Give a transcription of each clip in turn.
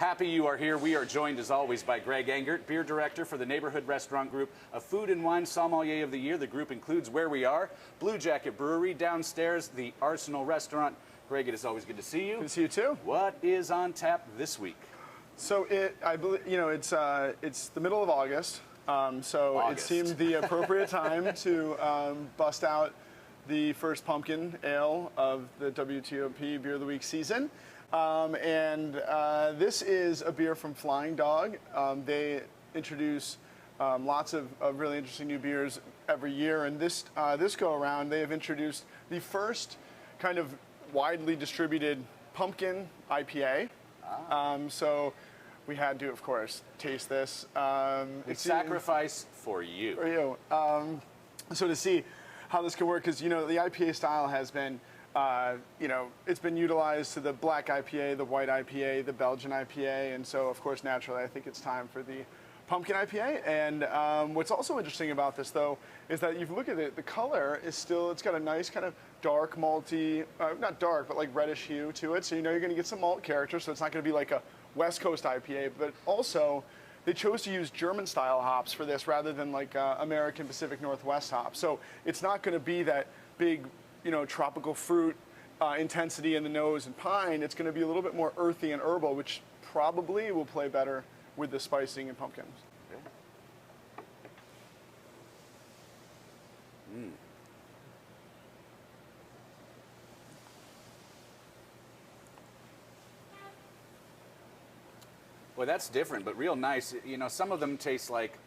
Happy you are here. We are joined as always by Greg Engert, beer director for the Neighborhood Restaurant Group, a Food and Wine Sommelier of the Year. The group includes Where We Are, Blue Jacket Brewery, downstairs the Arsenal Restaurant. Greg, it is always good to see you. Good to see you too. What is on tap this week? So I believe it's the middle of August. It seemed the appropriate time to bust out the first pumpkin ale of the WTOP Beer of the Week season. This is a beer from Flying Dog. They introduce lots of really interesting new beers every year, and this go around they have introduced the first kind of widely distributed pumpkin IPA. So we had to, of course, taste this. It's sacrifice for you. For you. So to see how this can work, because the IPA style has been, it's been utilized to the black IPA, the white IPA, the Belgian IPA, and so of course naturally I think it's time for the pumpkin IPA. And what's also interesting about this though is that if you look at it, the color is still, it's got a nice kind of dark malty, not dark, but like reddish hue to it. So you're going to get some malt character, so it's not going to be like a West Coast IPA, but also they chose to use German style hops for this rather than like American Pacific Northwest hops. So it's not going to be that big, tropical fruit intensity in the nose and pine. It's going to be a little bit more earthy and herbal, which probably will play better with the spicing and pumpkins. Okay. Mm. Well, that's different, but real nice. Some of them taste like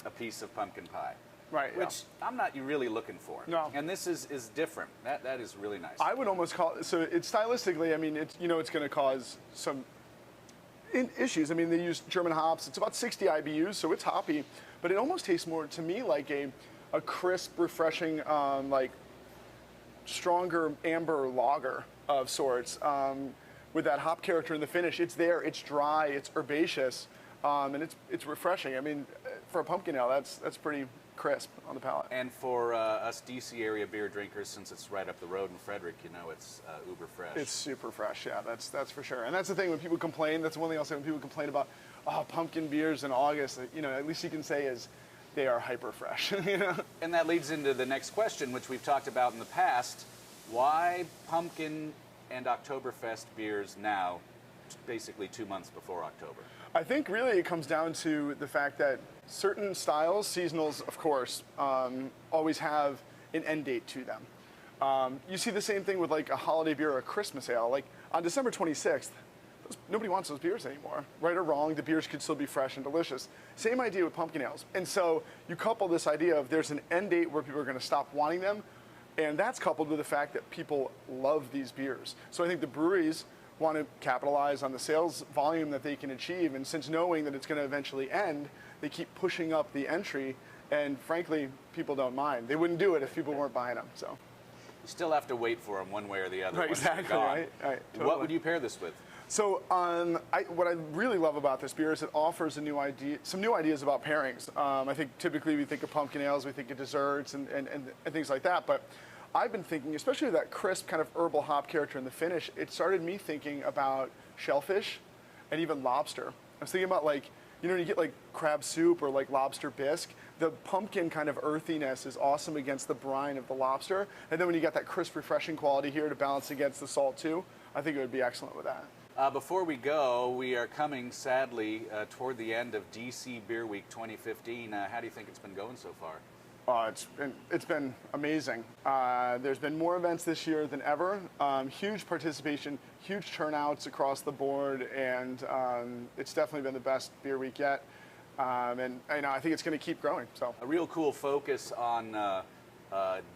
a piece of pumpkin pie. Right. Which I'm not really looking for. No. And this is different. That is really nice. I would almost call it, so it's stylistically, it's going to cause some issues. They use German hops. It's about 60 IBUs, so it's hoppy, but it almost tastes more to me like a crisp, refreshing, like stronger amber lager of sorts. With that hop character in the finish, it's there, it's dry, it's herbaceous, and it's refreshing. For a pumpkin ale, that's pretty crisp on the palate. And for us DC area beer drinkers, since it's right up the road in Frederick, it's uber fresh. It's super fresh, yeah, that's for sure. And that's the thing when people complain. That's one thing I'll say when people complain about pumpkin beers in August. At least you can say is they are hyper fresh. And that leads into the next question, which we've talked about in the past. Why pumpkin and Oktoberfest beers now, basically 2 months before October? I think really it comes down to the fact that certain styles, seasonals of course, always have an end date to them. You see the same thing with like a holiday beer or a Christmas ale. Like on December 26th, nobody wants those beers anymore. Right or wrong, the beers could still be fresh and delicious. Same idea with pumpkin ales. And so you couple this idea of there's an end date where people are going to stop wanting them, and that's coupled with the fact that people love these beers. So I think the breweries want to capitalize on the sales volume that they can achieve, and since knowing that it's going to eventually end, they keep pushing up the entry, and frankly, people don't mind. They wouldn't do it if people weren't buying them. So you still have to wait for them one way or the other. Right, exactly. Right. Totally. What would you pair this with? So what I really love about this beer is it offers some new ideas about pairings. I think typically we think of pumpkin ales, we think of desserts and things like that, but I've been thinking, especially with that crisp kind of herbal hop character in the finish, it started me thinking about shellfish and even lobster. I was thinking about like, when you get like crab soup or like lobster bisque, the pumpkin kind of earthiness is awesome against the brine of the lobster. And then when you got that crisp, refreshing quality here to balance against the salt too, I think it would be excellent with that. Before we go, we are coming, sadly, toward the end of DC Beer Week 2015. How do you think it's been going so far? It's been amazing. There's been more events this year than ever. Huge participation, huge turnouts across the board, and it's definitely been the best beer week yet. I think it's going to keep growing. So a real cool focus on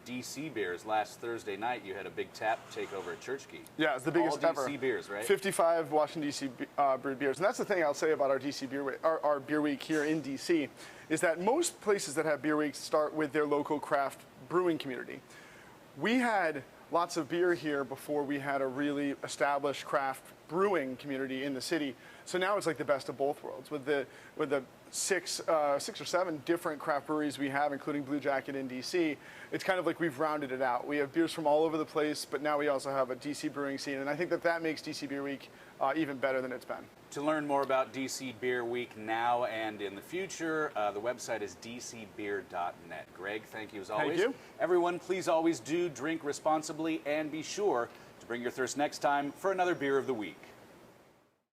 DC beers. Last Thursday night, you had a big tap takeover at Church Key. Yeah, it's the biggest ever. All DC beers, right? 55 Washington DC brewed beers, and that's the thing I'll say about our DC beer week, our beer week here in DC, is that most places that have beer weeks start with their local craft brewing community. We had lots of beer here before we had a really established craft brewing community in the city. So now it's like the best of both worlds with the six or seven different craft breweries we have, including Blue Jacket in DC. It's kind of like we've rounded it out. We have beers from all over the place, but now we also have a DC brewing scene, and I think that makes DC Beer Week even better than it's been. To learn more about DC Beer Week now and in the future, the website is dcbeer.net. Greg, thank you as always. Thank you. Everyone, please always do drink responsibly and be sure to bring your thirst next time for another Beer of the Week.